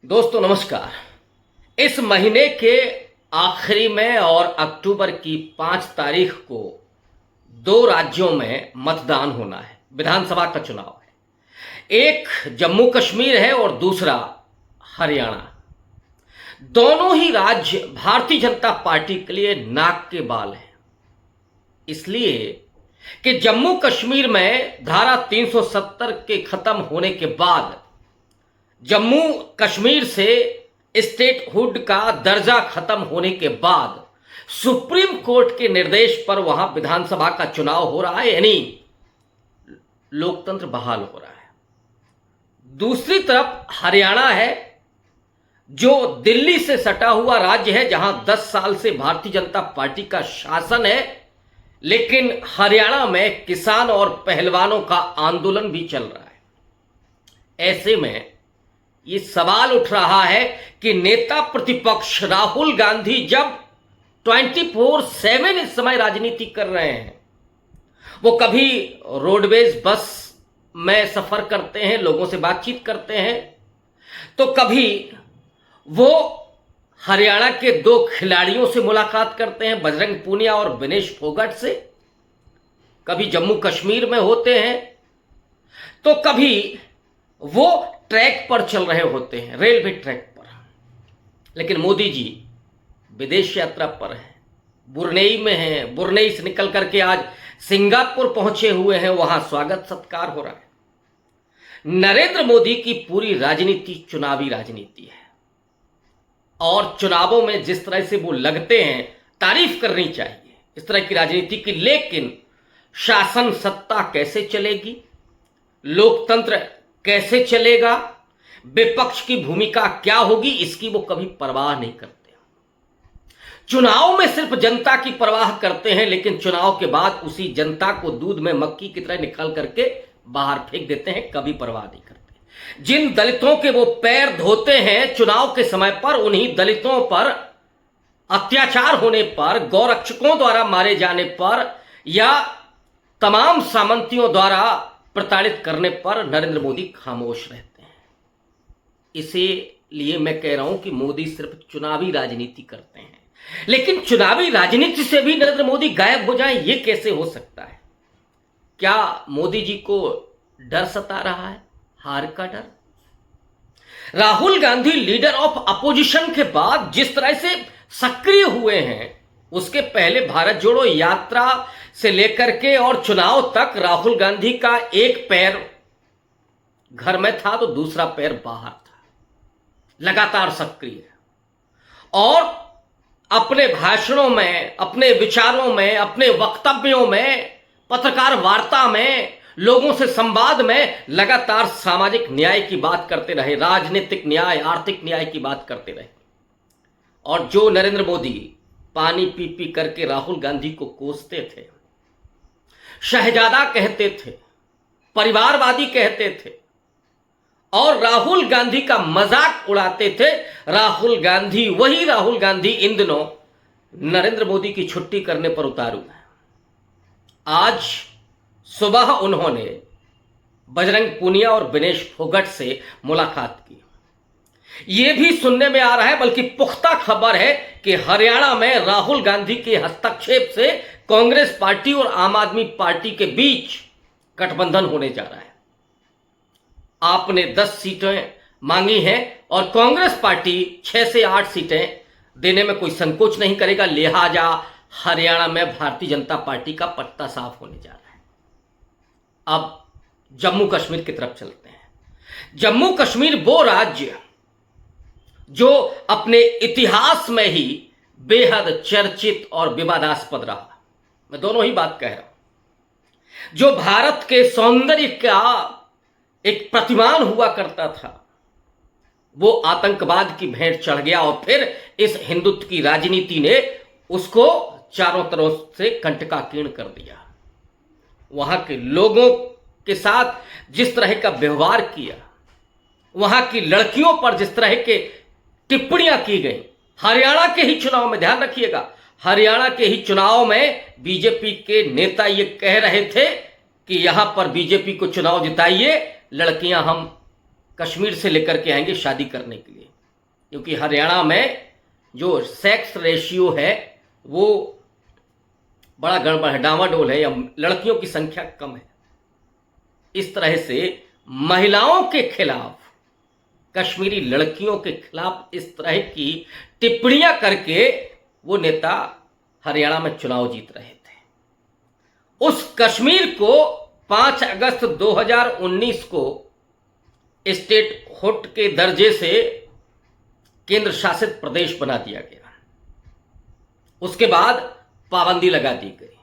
दोस्तों नमस्कार। इस महीने के आखिरी में और अक्टूबर की 5 तारीख को 2 राज्यों में मतदान होना है, विधानसभा का चुनाव है। एक जम्मू कश्मीर है और दूसरा हरियाणा। दोनों ही राज्य भारतीय जनता पार्टी के लिए नाक के बाल हैं, इसलिए कि जम्मू कश्मीर में धारा 370 के खत्म होने के बाद जम्मू कश्मीर से स्टेटहुड का दर्जा खत्म होने के बाद सुप्रीम कोर्ट के निर्देश पर वहां विधानसभा का चुनाव हो रहा है, यानी लोकतंत्र बहाल हो रहा है। दूसरी तरफ हरियाणा है, जो दिल्ली से सटा हुआ राज्य है, जहां 10 साल से भारतीय जनता पार्टी का शासन है, लेकिन हरियाणा में किसान और पहलवानों का आंदोलन भी चल रहा है। ऐसे में ये सवाल उठ रहा है कि नेता प्रतिपक्ष राहुल गांधी जब 24/7 इस समय राजनीति कर रहे हैं, वो कभी रोडवेज बस में सफर करते हैं, लोगों से बातचीत करते हैं, तो कभी वो हरियाणा के 2 खिलाड़ियों से मुलाकात करते हैं, बजरंग पूनिया और विनेश फोगाट से, कभी जम्मू कश्मीर में होते हैं, तो कभी वो ट्रैक पर चल रहे होते हैं, रेलवे ट्रैक पर। लेकिन मोदी जी विदेश यात्रा पर हैं, बुरनेई में हैं, बुरनेई से निकल करके आज सिंगापुर पहुंचे हुए हैं, वहां स्वागत सत्कार हो रहा है। नरेंद्र मोदी की पूरी राजनीति चुनावी राजनीति है और चुनावों में जिस तरह से वो लगते हैं, तारीफ करनी चाहिए इस तरह की राजनीति की। लेकिन शासन सत्ता कैसे चलेगी, लोकतंत्र कैसे चलेगा, विपक्ष की भूमिका क्या होगी, इसकी वो कभी परवाह नहीं करते। चुनाव में सिर्फ जनता की परवाह करते हैं, लेकिन चुनाव के बाद उसी जनता को दूध में मक्खी की तरह निकाल करके बाहर फेंक देते हैं, कभी परवाह नहीं करते। जिन दलितों के वो पैर धोते हैं चुनाव के समय पर, उन्हीं दलितों पर अत्याचार होने पर, गौरक्षकों द्वारा मारे जाने पर या तमाम सामंतियों द्वारा प्रताड़ित करने पर नरेंद्र मोदी खामोश रहते हैं। इसीलिए मैं कह रहा हूं कि मोदी सिर्फ चुनावी राजनीति करते हैं, लेकिन चुनावी राजनीति से भी नरेंद्र मोदी गायब हो जाए, यह कैसे हो सकता है? क्या मोदी जी को डर सता रहा है, हार का डर? Rahul Gandhi leader of opposition के बाद जिस तरह से सक्रिय हुए हैं, उसके पहले भारत जोड़ो यात्रा से लेकर के और चुनाव तक राहुल गांधी का एक पैर घर में था तो दूसरा पैर बाहर था, लगातार सक्रिय और अपने भाषणों में, अपने विचारों में, अपने वक्तव्यों में, पत्रकार वार्ता में, लोगों से संवाद में लगातार सामाजिक न्याय की बात करते रहे, राजनीतिक न्याय, आर्थिक न्याय की बात करते रहे। और जो नरेंद्र मोदी पानी पी पी करके राहुल गांधी को कोसते थे, शहजादा कहते थे, परिवारवादी कहते थे और राहुल गांधी का मजाक उड़ाते थे, राहुल गांधी, वही राहुल गांधी इन दिनों नरेंद्र मोदी की छुट्टी करने पर उतारू है। आज सुबह उन्होंने बजरंग पूनिया और विनेश फोगाट से मुलाकात की। यह भी सुनने में आ रहा है, बल्कि पुख्ता खबर है कि हरियाणा में राहुल गांधी के हस्तक्षेप से कांग्रेस पार्टी और आम आदमी पार्टी के बीच गठबंधन होने जा रहा है। आपने 10 सीटें मांगी हैं और कांग्रेस पार्टी 6 से 8 सीटें देने में कोई संकोच नहीं करेगा, लिहाजा हरियाणा में भारतीय जनता पार्टी का पत्ता साफ होने जा रहा है। अब जम्मू कश्मीर की तरफ चलते हैं। जम्मू कश्मीर वो राज्य जो अपने इतिहास में ही बेहद चर्चित और विवादास्पद रहा, मैं दोनों ही बात कह रहा हूं, जो भारत के सौंदर्य का एक प्रतिमान हुआ करता था, वो आतंकवाद की भेंट चढ़ गया और फिर इस हिंदुत्व की राजनीति ने उसको चारों तरफ से कंटकाकीर्ण कर दिया। वहां के लोगों के साथ जिस तरह का व्यवहार किया, वहां की लड़कियों पर जिस तरह के टिप्पणियां की गई, हरियाणा के ही चुनाव में, ध्यान रखिएगा, हरियाणा के ही चुनाव में बीजेपी के नेता ये कह रहे थे कि यहां पर बीजेपी को चुनाव जिताइए, लड़कियां हम कश्मीर से लेकर के आएंगे शादी करने के लिए, क्योंकि हरियाणा में जो सेक्स रेशियो है वो बड़ा गड़बड़ है, डामाडोल है, या लड़कियों की संख्या कम है। इस तरह से महिलाओं के खिलाफ, कश्मीरी लड़कियों के खिलाफ इस तरह की टिप्पणियां करके वो नेता हरियाणा में चुनाव जीत रहे थे। उस कश्मीर को 5 अगस्त 2019 को स्टेटहुड के दर्जे से केंद्र शासित प्रदेश बना दिया गया। उसके बाद पाबंदी लगा दी गई,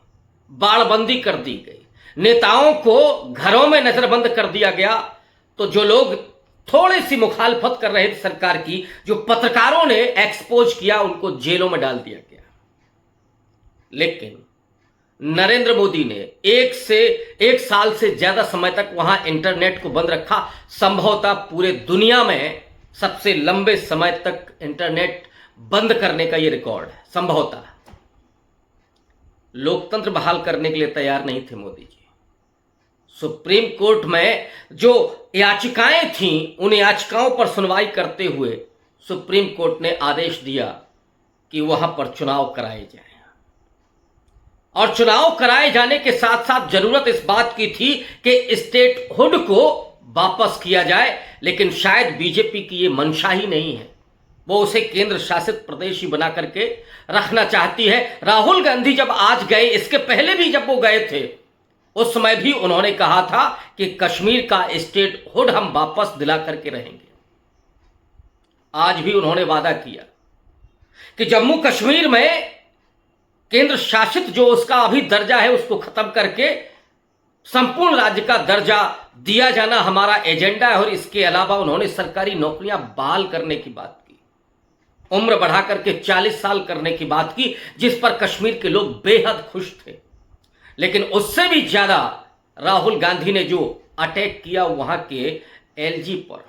बाड़बंदी कर दी गई, नेताओं को घरों में नजरबंद कर दिया गया। तो जो लोग थोड़ी सी मुखालफत कर रहे थे सरकार की, जो पत्रकारों ने एक्सपोज किया, उनको जेलों में डाल दिया गया। लेकिन नरेंद्र मोदी ने एक साल से ज्यादा समय तक वहां इंटरनेट को बंद रखा। संभवतः पूरे दुनिया में सबसे लंबे समय तक इंटरनेट बंद करने का यह रिकॉर्ड है। संभवतः लोकतंत्र बहाल करने के लिए तैयार नहीं थे मोदी जी। सुप्रीम कोर्ट में जो याचिकाएं थीं, उन याचिकाओं पर सुनवाई करते हुए सुप्रीम कोर्ट ने आदेश दिया कि वहां पर चुनाव कराए जाए, और चुनाव कराए जाने के साथ साथ जरूरत इस बात की थी कि स्टेटहुड को वापस किया जाए। लेकिन शायद बीजेपी की यह मंशा ही नहीं है, वो उसे केंद्र शासित प्रदेश ही बना करके रखना चाहती है। राहुल गांधी जब आज गए, इसके पहले भी जब वो गए थे, उस समय भी उन्होंने कहा था कि कश्मीर का स्टेटहुड हम वापस दिला करके रहेंगे। आज भी उन्होंने वादा किया कि जम्मू कश्मीर में केंद्र शासित जो उसका अभी दर्जा है उसको खत्म करके संपूर्ण राज्य का दर्जा दिया जाना हमारा एजेंडा है। और इसके अलावा उन्होंने सरकारी नौकरियां बहाल करने की बात की, उम्र बढ़ा करके 40 साल करने की बात की, जिस पर कश्मीर के लोग बेहद खुश थे। लेकिन उससे भी ज्यादा राहुल गांधी ने जो अटैक किया वहां के एलजी पर,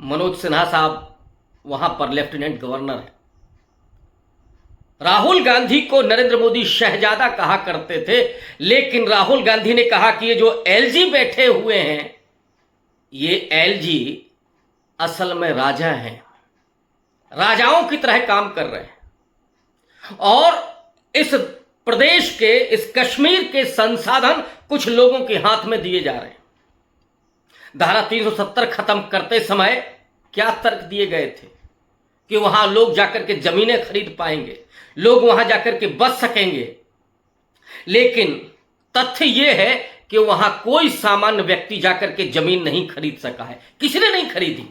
मनोज सिन्हा साहब वहां पर लेफ्टिनेंट गवर्नर है। राहुल गांधी को नरेंद्र मोदी शहजादा कहा करते थे, लेकिन राहुल गांधी ने कहा कि ये जो एलजी बैठे हुए हैं, ये एलजी असल में राजा हैं, राजाओं की तरह काम कर रहे हैं। और इस प्रदेश के, इस कश्मीर के संसाधन कुछ लोगों के हाथ में दिए जा रहे हैं। धारा 370 खत्म करते समय क्या तर्क दिए गए थे कि वहां लोग जाकर के जमीनें खरीद पाएंगे, लोग वहां जाकर के बच सकेंगे। लेकिन तथ्य यह है कि वहां कोई सामान्य व्यक्ति जाकर के जमीन नहीं खरीद सका है, किसी ने नहीं खरीदी।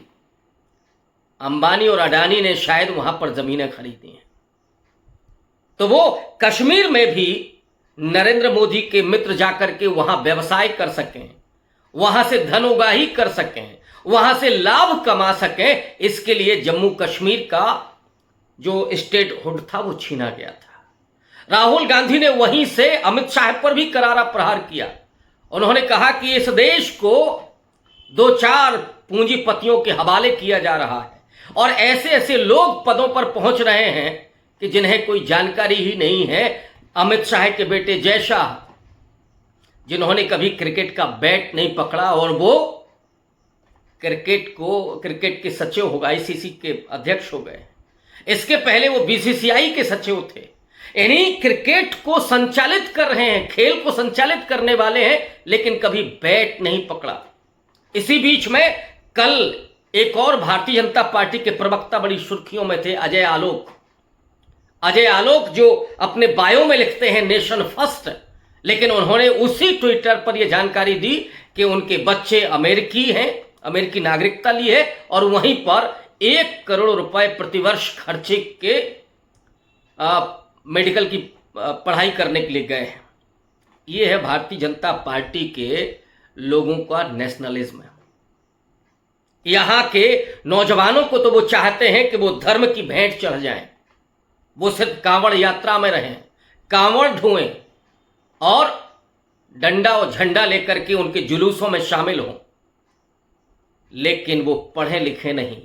अंबानी और अडानी ने शायद वहां पर जमीनें खरीदी हैं। तो वो कश्मीर में भी नरेंद्र मोदी के मित्र जाकर के वहां व्यवसाय कर सकें, वहां से धन उगाही कर सकें, वहां से लाभ कमा सकें, इसके लिए जम्मू कश्मीर का जो स्टेटहुड था वो छीना गया था। राहुल गांधी ने वहीं से अमित शाह पर भी करारा प्रहार किया। उन्होंने कहा कि इस देश को 2-4 पूंजीपतियों के हवाले किया जा रहा है, और ऐसे ऐसे लोग पदों पर पहुंच रहे हैं कि जिन्हें कोई जानकारी ही नहीं है। अमित शाह के बेटे जय शाह, जिन्होंने कभी क्रिकेट का बैट नहीं पकड़ा, और वो क्रिकेट के सचिव हो गए, आईसीसी के अध्यक्ष हो गए। इसके पहले वो बीसीसीआई के सचिव थे। इन्हीं क्रिकेट को संचालित कर रहे हैं, खेल को संचालित करने वाले हैं, लेकिन कभी बैट नहीं पकड़ा। इसी बीच में कल एक और भारतीय जनता पार्टी के प्रवक्ता बड़ी सुर्खियों में थे, अजय आलोक। अजय आलोक जो अपने बायो में लिखते हैं नेशन फर्स्ट, लेकिन उन्होंने उसी ट्विटर पर यह जानकारी दी कि उनके बच्चे अमेरिकी हैं, अमेरिकी नागरिकता ली है, और वहीं पर 1 करोड़ रुपए प्रतिवर्ष खर्चे के मेडिकल की पढ़ाई करने के लिए गए हैं। ये है भारतीय जनता पार्टी के लोगों का नेशनलिज्म। यहां के नौजवानों को तो वो चाहते हैं कि वो धर्म की भेंट चढ़ जाएं, वो सिर्फ कांवड़ यात्रा में रहें, कांवड़ ढोएं और डंडा और झंडा लेकर के उनके जुलूसों में शामिल हों, लेकिन वो पढ़े लिखे नहीं।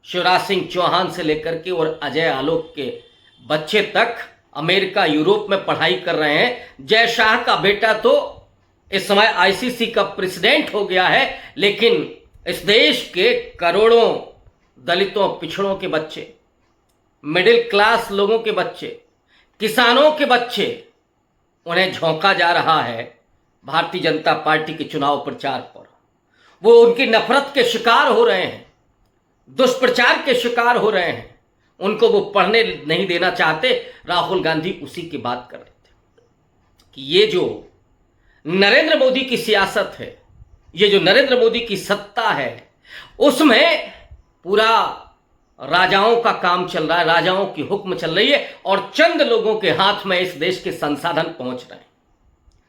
शिवराज सिंह चौहान से लेकर के और अजय आलोक के बच्चे तक अमेरिका यूरोप में पढ़ाई कर रहे हैं। जय शाह का बेटा तो इस समय आईसीसी का प्रेसिडेंट हो गया है, लेकिन इस देश के करोड़ों दलितों, पिछड़ों के बच्चे, मिडिल क्लास लोगों के बच्चे, किसानों के बच्चे, उन्हें झोंका जा रहा है भारतीय जनता पार्टी के चुनाव प्रचार पर। वो उनकी नफरत के शिकार हो रहे हैं, दुष्प्रचार के शिकार हो रहे हैं। उनको वो पढ़ने नहीं देना चाहते। राहुल गांधी उसी की बात कर रहे थे कि ये जो नरेंद्र मोदी की सियासत है, ये जो नरेंद्र मोदी की सत्ता है, उसमें पूरा राजाओं का काम चल रहा है, राजाओं की हुक्म चल रही है और चंद लोगों के हाथ में इस देश के संसाधन पहुंच रहे हैं,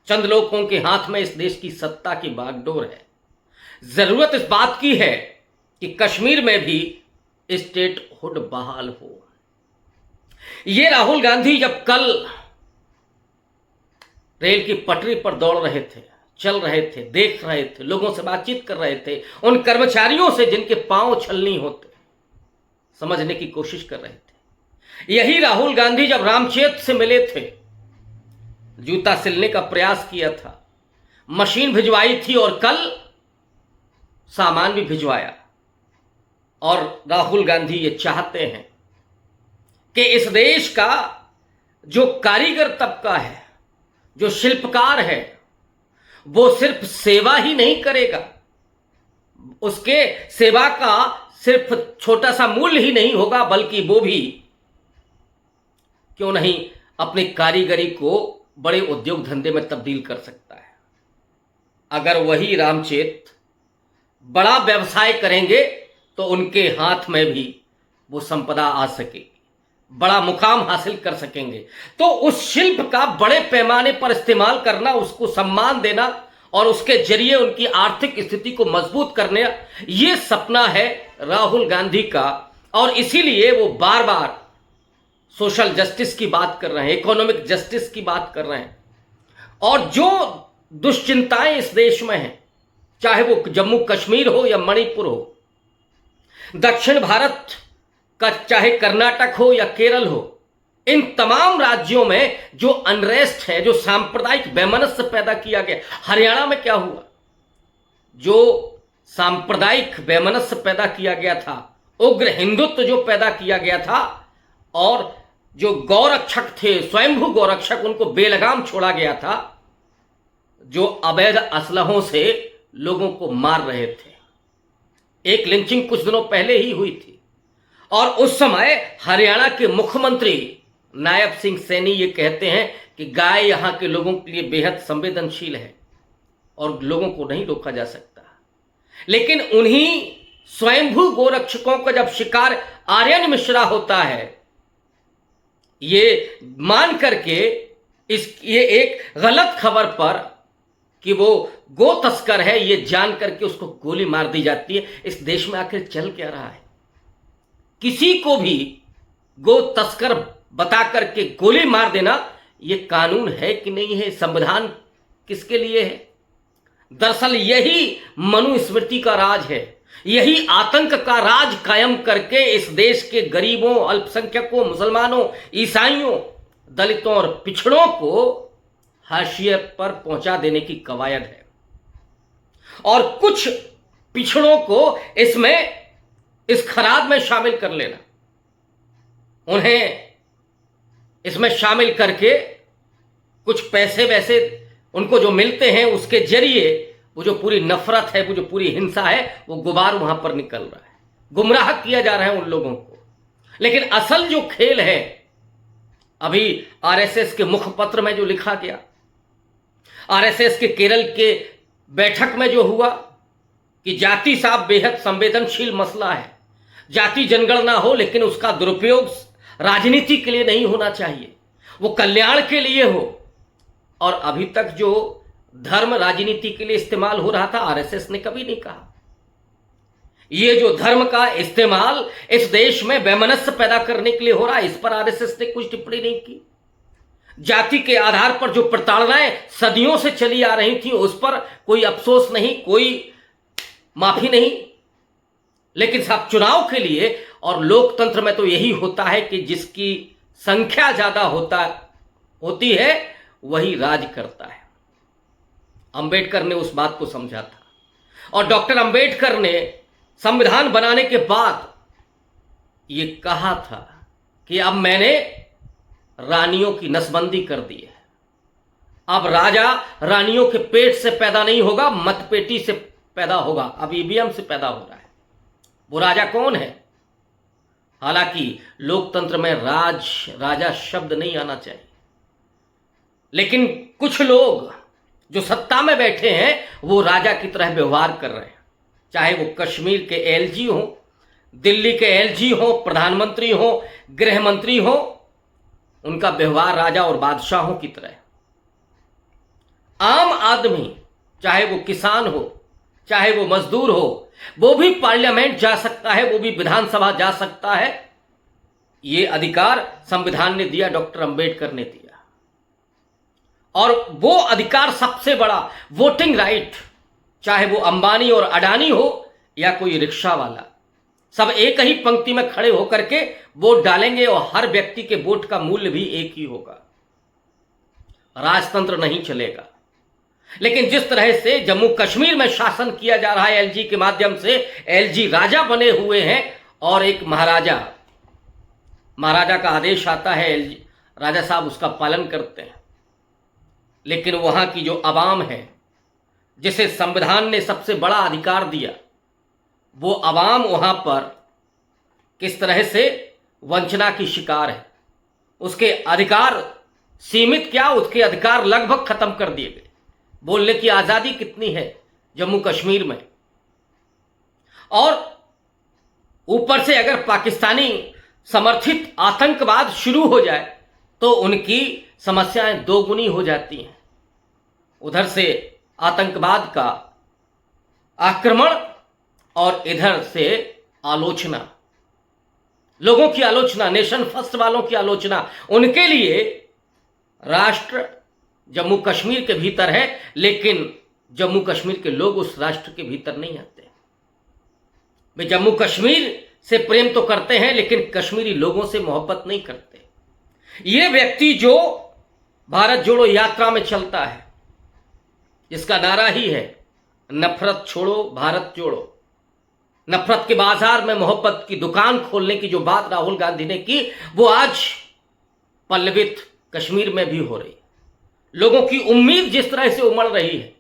चंद लोगों के हाथ में इस देश की सत्ता की बागडोर है। जरूरत इस बात की है कि कश्मीर में भी स्टेटहुड बहाल हो। ये राहुल गांधी जब कल रेल की पटरी पर दौड़ रहे थे, चल रहे थे, देख रहे थे, लोगों से बातचीत कर रहे थे, उन कर्मचारियों से जिनके पांव छलनी होते, समझने की कोशिश कर रहे थे। यही राहुल गांधी जब रामचेत से मिले थे, जूता सिलने का प्रयास किया था, मशीन भिजवाई थी और कल सामान भी भिजवाया। और राहुल गांधी ये चाहते हैं कि इस देश का जो कारीगर तबका है, जो शिल्पकार है, वो सिर्फ सेवा ही नहीं करेगा, उसके सेवा का सिर्फ छोटा सा मूल्य ही नहीं होगा, बल्कि वो भी क्यों नहीं अपनी कारीगरी को बड़े उद्योग धंधे में तब्दील कर सकता है। अगर वही रामचेत बड़ा व्यवसाय करेंगे तो उनके हाथ में भी वो संपदा आ सकेगी, बड़ा मुकाम हासिल कर सकेंगे। तो उस शिल्प का बड़े पैमाने पर इस्तेमाल करना, उसको सम्मान देना और उसके जरिए उनकी आर्थिक स्थिति को मजबूत करने, ये सपना है राहुल गांधी का। और इसीलिए वो बार बार सोशल जस्टिस की बात कर रहे हैं, इकोनॉमिक जस्टिस की बात कर रहे हैं। और जो दुश्चिंताएं इस देश में हैं, चाहे वो जम्मू कश्मीर हो या मणिपुर हो, दक्षिण भारत का चाहे कर्नाटक हो या केरल हो, इन तमाम राज्यों में जो अनरेस्ट है, जो सांप्रदायिक वैमनस्य पैदा किया गया। हरियाणा में क्या हुआ? जो सांप्रदायिक वैमनस्य पैदा किया गया था, उग्र हिंदुत्व जो पैदा किया गया था, और जो गौरक्षक थे, स्वयंभू गौरक्षक, उनको बेलगाम छोड़ा गया था, जो अवैध असलहों से लोगों को मार रहे थे। एक लिंचिंग कुछ दिनों पहले ही हुई थी और उस समय हरियाणा के मुख्यमंत्री नायब सिंह सैनी ये कहते हैं कि गाय यहां के लोगों के लिए बेहद संवेदनशील है और लोगों को नहीं रोका जा सकता। लेकिन उन्हीं स्वयंभू गोरक्षकों का जब शिकार आर्यन मिश्रा होता है, ये मान करके ये एक गलत खबर पर कि वो गो तस्कर है, ये जान करके उसको गोली मार दी जाती है। इस देश में आखिर चल क्या रहा है? किसी को भी गो तस्कर बता करके गोली मार देना ये कानून है कि नहीं है? संविधान किसके लिए है? दरअसल यही मनुस्मृति का राज है, यही आतंक का राज कायम करके इस देश के गरीबों, अल्पसंख्यकों, मुसलमानों, ईसाइयों, दलितों और पिछड़ों को हाशिए पर पहुंचा देने की कवायद है। और कुछ पिछड़ों को इसमें, इस खराब में शामिल कर लेना, उन्हें इसमें शामिल करके कुछ पैसे वैसे उनको जो मिलते हैं, उसके जरिए वो जो पूरी नफरत है, वो जो पूरी हिंसा है, वो गुबार वहां पर निकल रहा है, गुमराह किया जा रहा है उन लोगों को। लेकिन असल जो खेल है, अभी आरएसएस के मुखपत्र में जो लिखा गया, आरएसएस के केरल के बैठक में जो हुआ कि जाति साहब बेहद संवेदनशील मसला है, जाति जनगणना हो लेकिन उसका दुरुपयोग राजनीति के लिए नहीं होना चाहिए, वो कल्याण के लिए हो। और अभी तक जो धर्म राजनीति के लिए इस्तेमाल हो रहा था, आरएसएस ने कभी नहीं कहा। ये जो धर्म का इस्तेमाल इस देश में वैमनस्य पैदा करने के लिए हो रहा है, इस पर आरएसएस ने कुछ टिप्पणी नहीं की। जाति के आधार पर जो प्रताड़नाएं सदियों से चली आ रही थी, उस पर कोई अफसोस नहीं, कोई माफी नहीं। लेकिन साहब, चुनाव के लिए और लोकतंत्र में तो यही होता है कि जिसकी संख्या ज्यादा होती है वही राज करता है। अंबेडकर ने उस बात को समझा था। और डॉक्टर अंबेडकर ने संविधान बनाने के बाद ये कहा था कि अब मैंने रानियों की नसबंदी कर दी है। अब राजा रानियों के पेट से पैदा नहीं होगा, मतपेटी से पैदा होगा। अब ईवीएम से पैदा हो रहा है। वो राजा कौन है? हालांकि लोकतंत्र में राजा शब्द नहीं आना चाहिए, लेकिन कुछ लोग जो सत्ता में बैठे हैं वो राजा की तरह व्यवहार कर रहे हैं। चाहे वो कश्मीर के एलजी हो, दिल्ली के एलजी हो, प्रधानमंत्री हो, गृह मंत्री हो, उनका व्यवहार राजा और बादशाहों की तरह है। आम आदमी, चाहे वो किसान हो, चाहे वो मजदूर हो, वो भी पार्लियामेंट जा सकता है, वो भी विधानसभा जा सकता है। ये अधिकार संविधान ने दिया, डॉक्टर अंबेडकर ने दिया। और वो अधिकार सबसे बड़ा, वोटिंग राइट, चाहे वो अंबानी और अडानी हो या कोई रिक्शा वाला, सब एक ही पंक्ति में खड़े होकर के वोट डालेंगे और हर व्यक्ति के वोट का मूल्य भी एक ही होगा। राजतंत्र नहीं चलेगा। लेकिन जिस तरह से जम्मू कश्मीर में शासन किया जा रहा है एलजी के माध्यम से, एलजी राजा बने हुए हैं और एक महाराजा का आदेश आता है, एलजी राजा साहब उसका पालन करते हैं। लेकिन वहां की जो अवाम है, जिसे संविधान ने सबसे बड़ा अधिकार दिया, वो अवाम वहां पर किस तरह से वंचना की शिकार है। उसके अधिकार सीमित क्या, उसके अधिकार लगभग खत्म कर दिए गए। बोलने की आजादी कितनी है जम्मू कश्मीर में। और ऊपर से अगर पाकिस्तानी समर्थित आतंकवाद शुरू हो जाए तो उनकी समस्याएं दोगुनी हो जाती हैं। उधर से आतंकवाद का आक्रमण और इधर से आलोचना, लोगों की आलोचना, नेशन फर्स्ट वालों की आलोचना। उनके लिए राष्ट्र जम्मू कश्मीर के भीतर है, लेकिन जम्मू कश्मीर के लोग उस राष्ट्र के भीतर नहीं आते। वे जम्मू कश्मीर से प्रेम तो करते हैं, लेकिन कश्मीरी लोगों से मोहब्बत नहीं करते। ये व्यक्ति जो भारत जोड़ो यात्रा में चलता है, जिसका नारा ही है नफरत छोड़ो भारत जोड़ो, नफरत के बाजार में मोहब्बत की दुकान खोलने की जो बात राहुल गांधी ने की, वो आज पल्लवित कश्मीर में भी हो रही है। लोगों की उम्मीद जिस तरह से उमड़ रही है,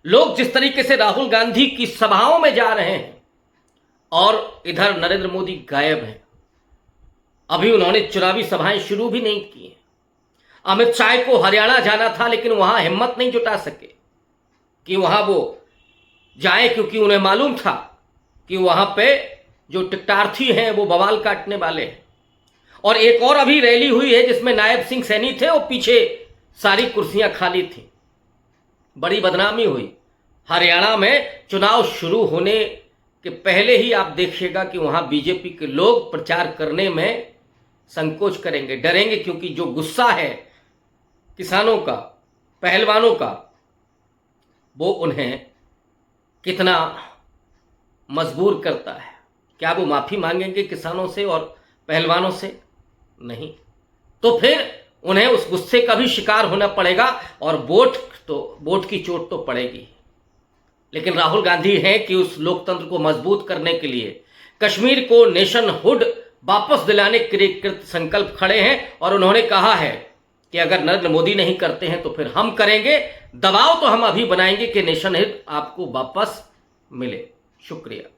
लोग जिस तरीके से राहुल गांधी की सभाओं में जा रहे हैं, और इधर नरेंद्र मोदी गायब हैं। अभी उन्होंने चुनावी सभाएं शुरू भी नहीं की हैं। अमित शाह को हरियाणा जाना था, लेकिन वहां हिम्मत नहीं जुटा सके कि वहां वो जाए, क्योंकि उन्हें मालूम था कि वहां पे जो टिकटार्थी हैं वो बवाल काटने वाले हैं। और एक और अभी रैली हुई है जिसमें नायब सिंह सैनी थे और पीछे सारी कुर्सियां खाली थी। बड़ी बदनामी हुई। हरियाणा में चुनाव शुरू होने के पहले ही आप देखिएगा कि वहां बीजेपी के लोग प्रचार करने में संकोच करेंगे, डरेंगे, क्योंकि जो गुस्सा है किसानों का, पहलवानों का, वो उन्हें कितना मजबूर करता है। क्या वो माफी मांगेंगे किसानों से और पहलवानों से? नहीं। तो फिर उन्हें उस गुस्से का भी शिकार होना पड़ेगा और वोट की चोट तो पड़ेगी। लेकिन राहुल गांधी हैं कि उस लोकतंत्र को मजबूत करने के लिए, कश्मीर को नेशनहुड वापस दिलाने के लिए कृत संकल्प खड़े हैं। और उन्होंने कहा है कि अगर नरेंद्र मोदी नहीं करते हैं तो फिर हम करेंगे। दबाव तो हम अभी बनाएंगे कि नेशनहुड आपको वापस मिले। शुक्रिया।